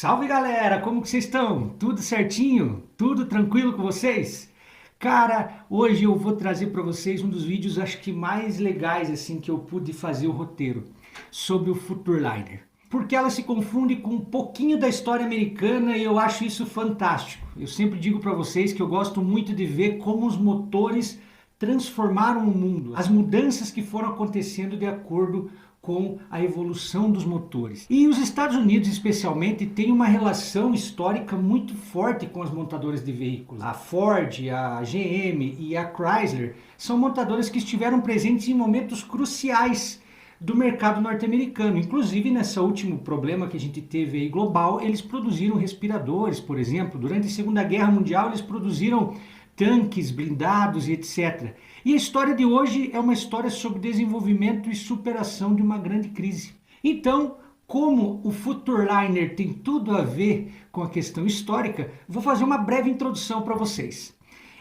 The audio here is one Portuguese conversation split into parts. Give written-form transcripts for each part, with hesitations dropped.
Salve galera, como que vocês estão? Tudo certinho? Tudo tranquilo com vocês? Cara, hoje eu vou trazer para vocês um dos vídeos acho que mais legais assim que eu pude fazer o roteiro sobre o Futurliner. Porque ela se confunde com um pouquinho da história americana e eu acho isso fantástico. Eu sempre digo para vocês que eu gosto muito de ver como os motores transformaram o mundo, as mudanças que foram acontecendo de acordo com a evolução dos motores. E os Estados Unidos, especialmente, têm uma relação histórica muito forte com as montadoras de veículos. A Ford, a GM e a Chrysler são montadoras que estiveram presentes em momentos cruciais do mercado norte-americano. Inclusive, nesse último problema que a gente teve aí global, eles produziram respiradores, por exemplo. Durante a Segunda Guerra Mundial, eles produziram tanques, blindados e etc. E a história de hoje é uma história sobre desenvolvimento e superação de uma grande crise. Então, como o Futurliner tem tudo a ver com a questão histórica, vou fazer uma breve introdução para vocês.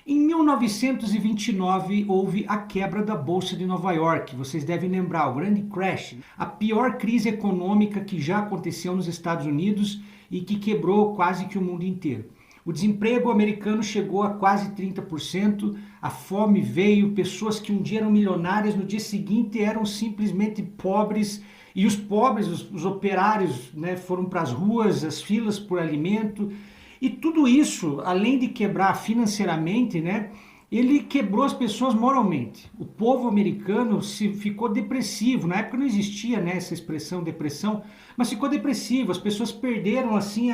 Em 1929 houve a quebra da Bolsa de Nova York. Vocês devem lembrar, o grande crash, a pior crise econômica que já aconteceu nos Estados Unidos e que quebrou quase que o mundo inteiro. O desemprego americano chegou a quase 30%, a fome veio, pessoas que um dia eram milionárias, no dia seguinte eram simplesmente pobres, e os pobres, os operários, né, foram para as ruas, as filas por alimento, e tudo isso, além de quebrar financeiramente, né, ele quebrou as pessoas moralmente. O povo americano ficou depressivo. Na época não existia, né, essa expressão depressão, mas ficou depressivo. As pessoas perderam assim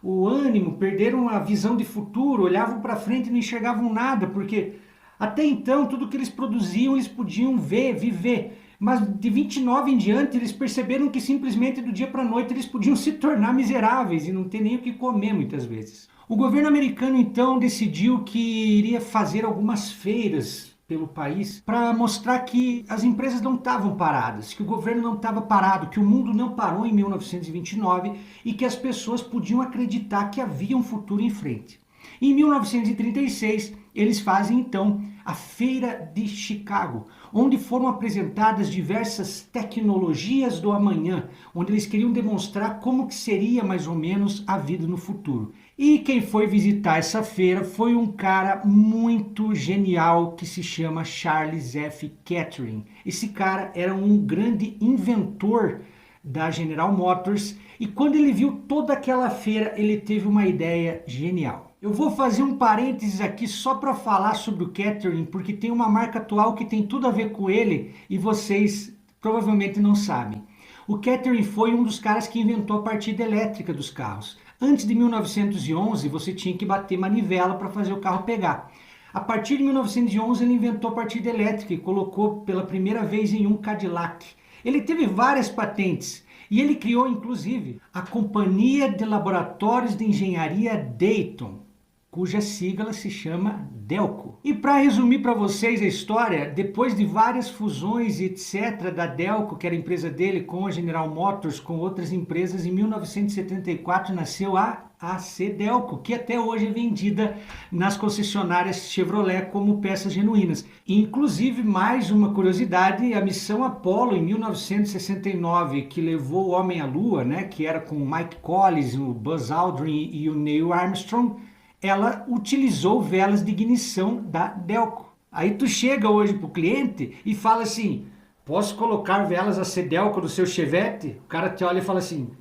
o ânimo, perderam a visão de futuro, olhavam para frente e não enxergavam nada, porque até então tudo que eles produziam eles podiam ver, viver. Mas de 29 em diante eles perceberam que simplesmente do dia para a noite eles podiam se tornar miseráveis e não ter nem o que comer muitas vezes. O governo americano então decidiu que iria fazer algumas feiras pelo país para mostrar que as empresas não estavam paradas, que o governo não estava parado, que o mundo não parou em 1929 e que as pessoas podiam acreditar que havia um futuro em frente. Em 1936, eles fazem então a Feira de Chicago, onde foram apresentadas diversas tecnologias do amanhã, onde eles queriam demonstrar como que seria mais ou menos a vida no futuro. E quem foi visitar essa feira foi um cara muito genial que se chama Charles F. Kettering. Esse cara era um grande inventor da General Motors e quando ele viu toda aquela feira, ele teve uma ideia genial. Eu vou fazer um parênteses aqui só para falar sobre o Kettering, porque tem uma marca atual que tem tudo a ver com ele e vocês provavelmente não sabem. O Kettering foi um dos caras que inventou a partida elétrica dos carros. Antes de 1911, você tinha que bater manivela para fazer o carro pegar. A partir de 1911, ele inventou a partida elétrica e colocou pela primeira vez em um Cadillac. Ele teve várias patentes e ele criou, inclusive, a Companhia de Laboratórios de Engenharia Dayton, cuja sigla se chama Delco. E para resumir para vocês a história, depois de várias fusões e etc. da Delco, que era a empresa dele, com a General Motors, com outras empresas, em 1974 nasceu a AC Delco, que até hoje é vendida nas concessionárias Chevrolet como peças genuínas. Inclusive, mais uma curiosidade, a missão Apollo em 1969, que levou o homem à Lua, né, que era com o Mike Collins, o Buzz Aldrin e o Neil Armstrong, ela utilizou velas de ignição da Delco. Aí tu chega hoje para o cliente e fala assim, posso colocar velas AC Delco no seu Chevette? O cara te olha e fala assim,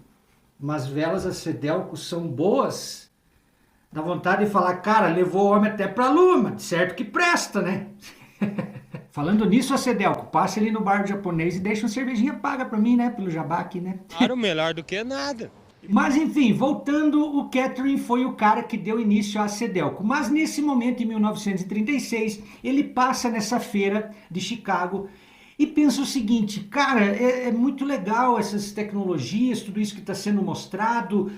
mas velas AC Delco são boas? Dá vontade de falar, cara, levou o homem até para a lua, mas certo que presta, né? Falando nisso, AC Delco, passe ali no bar japonês e deixa uma cervejinha paga para mim, né? Pelo jabá aqui, né? Claro, melhor do que nada. Mas enfim, voltando, o Kettering foi o cara que deu início à AC Delco. Mas nesse momento, em 1936, ele passa nessa feira de Chicago e pensa o seguinte, cara, é muito legal essas tecnologias, tudo isso que está sendo mostrado,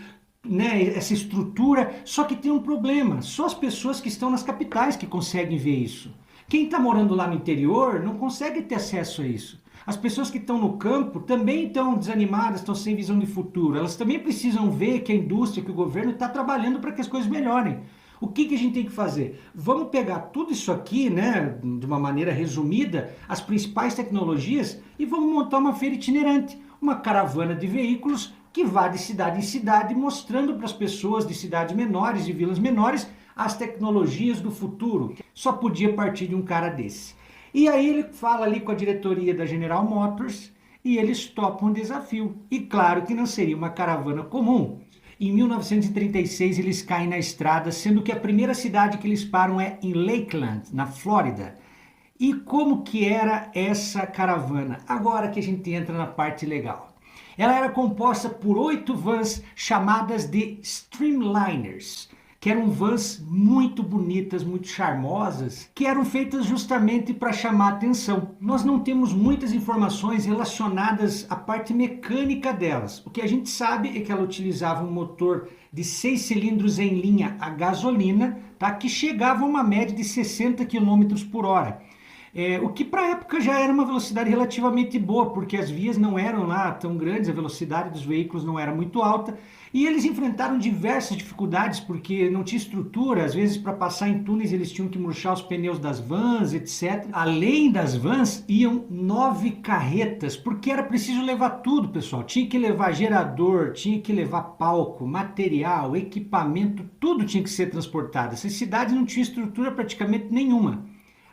né, essa estrutura, só que tem um problema, só as pessoas que estão nas capitais que conseguem ver isso. Quem está morando lá no interior não consegue ter acesso a isso. As pessoas que estão no campo também estão desanimadas, estão sem visão de futuro. Elas também precisam ver que a indústria, que o governo está trabalhando para que as coisas melhorem. O que a gente tem que fazer? Vamos pegar tudo isso aqui, né, de uma maneira resumida, as principais tecnologias, e vamos montar uma feira itinerante, uma caravana de veículos que vá de cidade em cidade mostrando para as pessoas de cidades menores, de vilas menores, as tecnologias do futuro. Só podia partir de um cara desse. E aí ele fala ali com a diretoria da General Motors e eles topam o desafio. E claro que não seria uma caravana comum. Em 1936 eles caem na estrada, sendo que a primeira cidade que eles param é em Lakeland, na Flórida. E como que era essa caravana? Agora que a gente entra na parte legal. Ela era composta por 8 vans chamadas de Streamliners, que eram vans muito bonitas, muito charmosas, que eram feitas justamente para chamar atenção. Nós não temos muitas informações relacionadas à parte mecânica delas. O que a gente sabe é que ela utilizava um motor de 6 cilindros em linha a gasolina, tá? Que chegava a uma média de 60 km por hora. O que para a época já era uma velocidade relativamente boa, porque as vias não eram lá tão grandes, a velocidade dos veículos não era muito alta, e eles enfrentaram diversas dificuldades, porque não tinha estrutura, às vezes para passar em túneis eles tinham que murchar os pneus das vans, etc. Além das vans, iam 9 carretas, porque era preciso levar tudo, pessoal. Tinha que levar gerador, tinha que levar palco, material, equipamento, tudo tinha que ser transportado. Essas cidades não tinham estrutura praticamente nenhuma.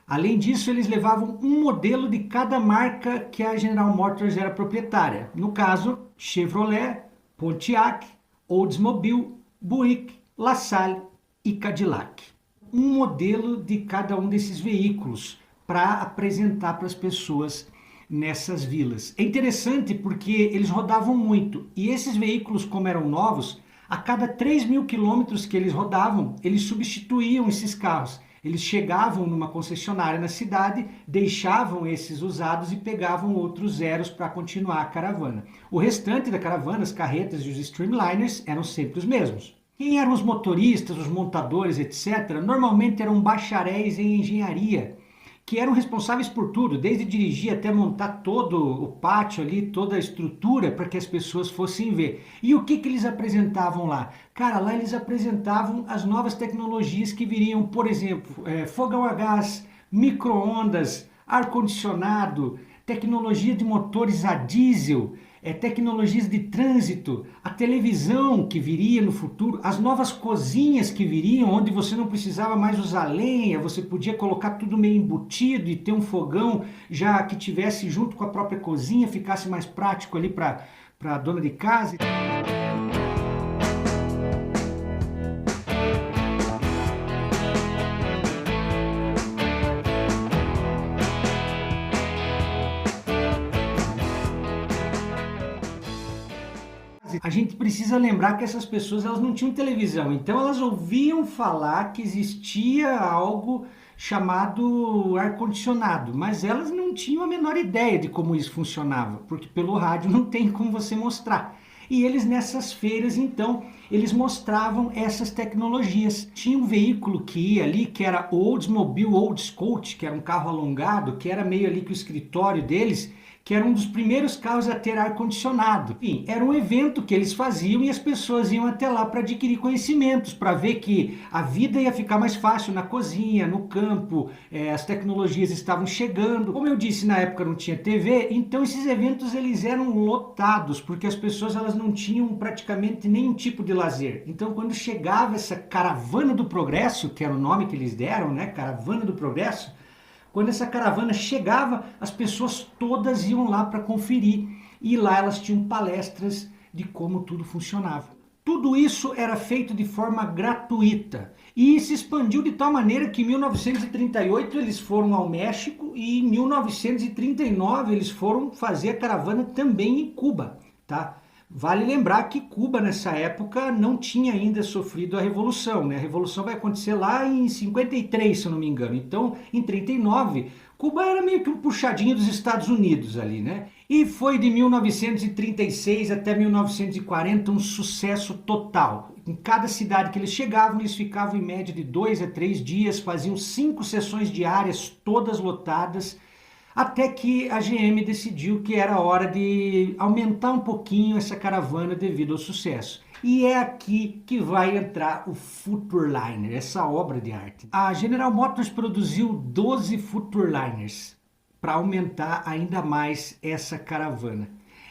Além disso, eles levavam um modelo de cada marca que a General Motors era proprietária. No caso, Chevrolet, Pontiac, Oldsmobile, Buick, LaSalle e Cadillac. Um modelo de cada um desses veículos para apresentar para as pessoas nessas vilas. É interessante porque eles rodavam muito e esses veículos, como eram novos, a cada 3.000 quilômetros que eles rodavam, eles substituíam esses carros. Eles chegavam numa concessionária na cidade, deixavam esses usados e pegavam outros zeros para continuar a caravana. O restante da caravana, as carretas e os Streamliners, eram sempre os mesmos. Quem eram os motoristas, os montadores, etc., normalmente eram bacharéis em engenharia, que eram responsáveis por tudo, desde dirigir até montar todo o pátio ali, toda a estrutura para que as pessoas fossem ver. E o que eles apresentavam lá? Cara, lá eles apresentavam as novas tecnologias que viriam, por exemplo, fogão a gás, micro-ondas, ar-condicionado, tecnologia de motores a diesel, tecnologias de trânsito, a televisão que viria no futuro, as novas cozinhas que viriam, onde você não precisava mais usar lenha, você podia colocar tudo meio embutido e ter um fogão já que tivesse junto com a própria cozinha, ficasse mais prático ali para a dona de casa. A gente precisa lembrar que essas pessoas elas não tinham televisão, então elas ouviam falar que existia algo chamado ar-condicionado, mas elas não tinham a menor ideia de como isso funcionava, porque pelo rádio não tem como você mostrar. E eles nessas feiras, então, eles mostravam essas tecnologias. Tinha um veículo que ia ali, que era o Oldsmobile Old Scout, que era um carro alongado, que era meio ali que o escritório deles, que era um dos primeiros carros a ter ar-condicionado. Enfim, era um evento que eles faziam e as pessoas iam até lá para adquirir conhecimentos, para ver que a vida ia ficar mais fácil na cozinha, no campo, as tecnologias estavam chegando. Como eu disse, na época não tinha TV, então esses eventos eles eram lotados, porque as pessoas elas não tinham praticamente nenhum tipo de lazer. Então quando chegava essa Caravana do Progresso, que era o nome que eles deram, né, Caravana do Progresso, quando essa caravana chegava, as pessoas todas iam lá para conferir e lá elas tinham palestras de como tudo funcionava. Tudo isso era feito de forma gratuita e se expandiu de tal maneira que em 1938 eles foram ao México e em 1939 eles foram fazer a caravana também em Cuba, tá? Vale lembrar que Cuba, nessa época, não tinha ainda sofrido a Revolução, né? A Revolução vai acontecer lá em 53, se eu não me engano. Então, em 39, Cuba era meio que um puxadinho dos Estados Unidos ali, né? E foi de 1936 até 1940 um sucesso total. Em cada cidade que eles chegavam, eles ficavam em média de 2 a 3 dias, faziam 5 sessões diárias, todas lotadas, até que a GM decidiu que era hora de aumentar um pouquinho essa caravana devido ao sucesso. E é aqui que vai entrar o Futureliner, essa obra de arte. A General Motors produziu 12 Futureliners para aumentar ainda mais essa caravana.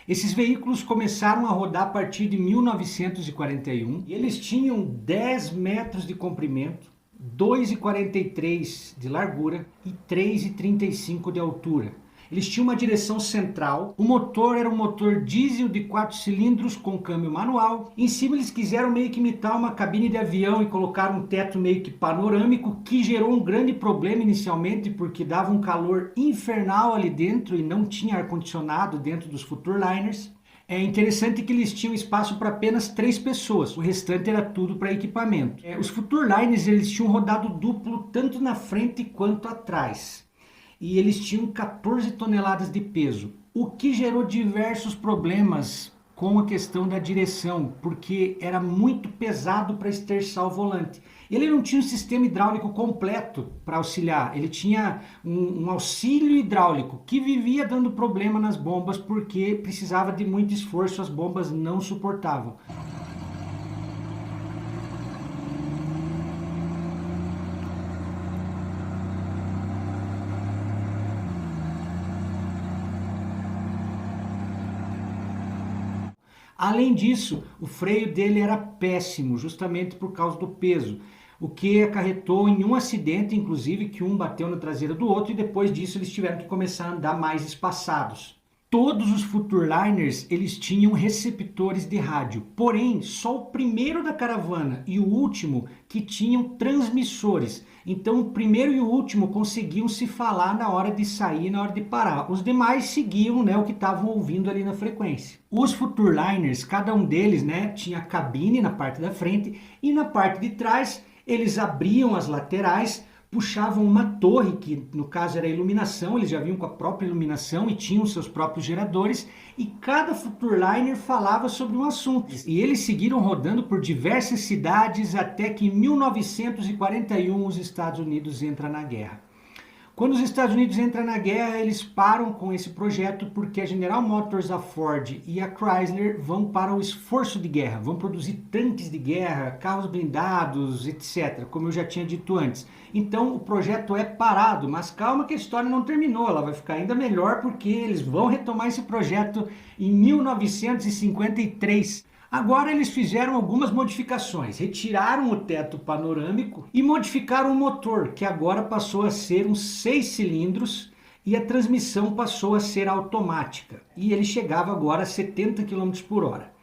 Esses veículos começaram a rodar a partir de 1941 e eles tinham 10 metros de comprimento, 2,43 de largura e 3,35 de altura. Eles tinham uma direção central, o motor era um motor diesel de 4 cilindros com câmbio manual. Em cima eles quiseram meio que imitar uma cabine de avião e colocaram um teto meio que panorâmico, que gerou um grande problema inicialmente, porque dava um calor infernal ali dentro e não tinha ar-condicionado dentro dos Futurliners. É interessante que eles tinham espaço para apenas 3 pessoas, o restante era tudo para equipamento. Os Futurliners eles tinham rodado duplo tanto na frente quanto atrás. E eles tinham 14 toneladas de peso, o que gerou diversos problemas com a questão da direção, porque era muito pesado para esterçar o volante. Ele não tinha um sistema hidráulico completo para auxiliar, ele tinha um auxílio hidráulico que vivia dando problema nas bombas porque precisava de muito esforço, as bombas não suportavam. Além disso, o freio dele era péssimo, justamente por causa do peso, o que acarretou em um acidente, inclusive, que um bateu na traseira do outro e depois disso eles tiveram que começar a andar mais espaçados. Todos os Futurliners eles tinham receptores de rádio, porém só o primeiro da caravana e o último que tinham transmissores. Então o primeiro e o último conseguiam se falar na hora de sair e na hora de parar. Os demais seguiam, né, o que estavam ouvindo ali na frequência. Os Futurliners, cada um deles, né, tinha cabine na parte da frente e na parte de trás eles abriam as laterais, puxavam uma torre, que no caso era a iluminação, eles já vinham com a própria iluminação e tinham seus próprios geradores, e cada Futurliner falava sobre um assunto. E eles seguiram rodando por diversas cidades até que em 1941 os Estados Unidos entram na guerra. Quando os Estados Unidos entram na guerra, eles param com esse projeto porque a General Motors, a Ford e a Chrysler vão para o esforço de guerra, vão produzir tanques de guerra, carros blindados, etc., como eu já tinha dito antes. Então o projeto é parado, mas calma que a história não terminou, ela vai ficar ainda melhor porque eles vão retomar esse projeto em 1953. Agora eles fizeram algumas modificações, retiraram o teto panorâmico e modificaram o motor, que agora passou a ser uns 6 cilindros e a transmissão passou a ser automática. E ele chegava agora a 70 km por hora.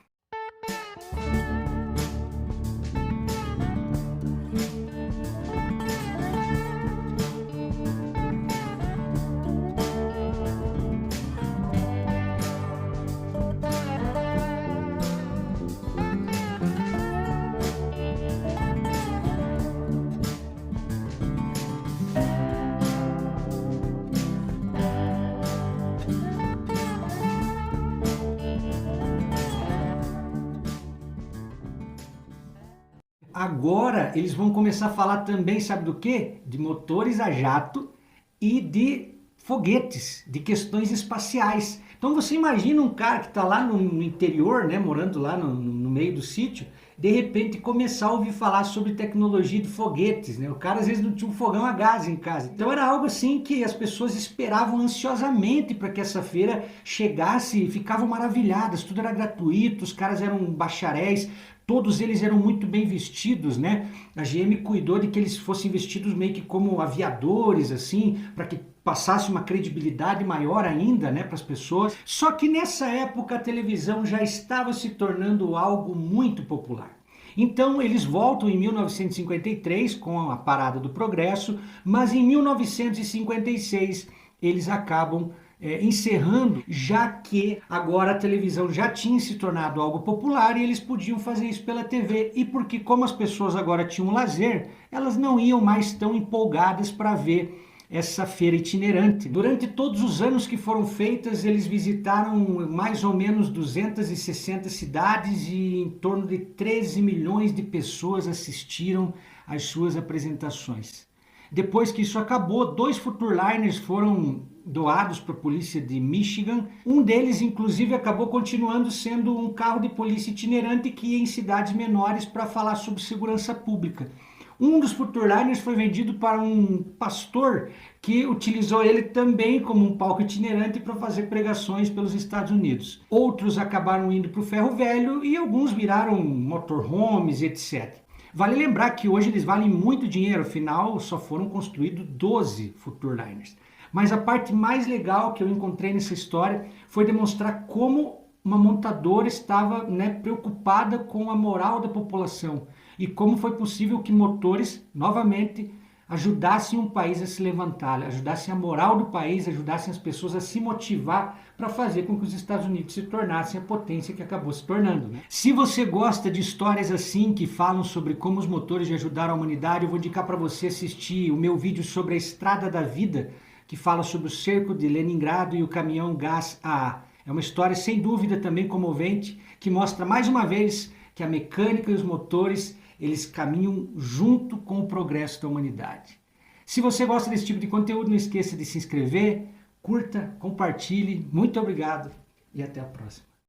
Agora eles vão começar a falar também, sabe do quê? De motores a jato e de foguetes, de questões espaciais. Então você imagina um cara que está lá no interior, né, morando lá no meio do sítio, de repente começar a ouvir falar sobre tecnologia de foguetes, né? O cara às vezes não tinha um fogão a gás em casa. Então era algo assim que as pessoas esperavam ansiosamente para que essa feira chegasse e ficavam maravilhadas, tudo era gratuito, os caras eram bacharéis, todos eles eram muito bem vestidos, né? A GM cuidou de que eles fossem vestidos meio que como aviadores, assim, para que passasse uma credibilidade maior ainda, né, para as pessoas. Só que nessa época a televisão já estava se tornando algo muito popular. Então eles voltam em 1953 com a parada do progresso, mas em 1956 eles acabam encerrando, já que agora a televisão já tinha se tornado algo popular e eles podiam fazer isso pela TV, e porque como as pessoas agora tinham lazer, elas não iam mais tão empolgadas para ver essa feira itinerante. Durante todos os anos que foram feitas, eles visitaram mais ou menos 260 cidades e em torno de 13 milhões de pessoas assistiram às suas apresentações. Depois que isso acabou, 2 Futurliners foram doados para a polícia de Michigan. Um deles, inclusive, acabou continuando sendo um carro de polícia itinerante que ia em cidades menores para falar sobre segurança pública. Um dos Futurliners foi vendido para um pastor que utilizou ele também como um palco itinerante para fazer pregações pelos Estados Unidos. Outros acabaram indo para o ferro velho e alguns viraram motorhomes, etc. Vale lembrar que hoje eles valem muito dinheiro, afinal só foram construídos 12 Futurliners. Mas a parte mais legal que eu encontrei nessa história foi demonstrar como uma montadora estava, preocupada com a moral da população e como foi possível que motores, novamente, ajudassem um país a se levantar, ajudassem a moral do país, ajudassem as pessoas a se motivar para fazer com que os Estados Unidos se tornassem a potência que acabou se tornando. Se você gosta de histórias assim, que falam sobre como os motores ajudaram a humanidade, eu vou indicar para você assistir o meu vídeo sobre a Estrada da Vida, que fala sobre o cerco de Leningrado e o caminhão gás AA. É uma história sem dúvida também comovente, que mostra mais uma vez que a mecânica e os motores, eles caminham junto com o progresso da humanidade. Se você gosta desse tipo de conteúdo, não esqueça de se inscrever, curta, compartilhe. Muito obrigado e até a próxima.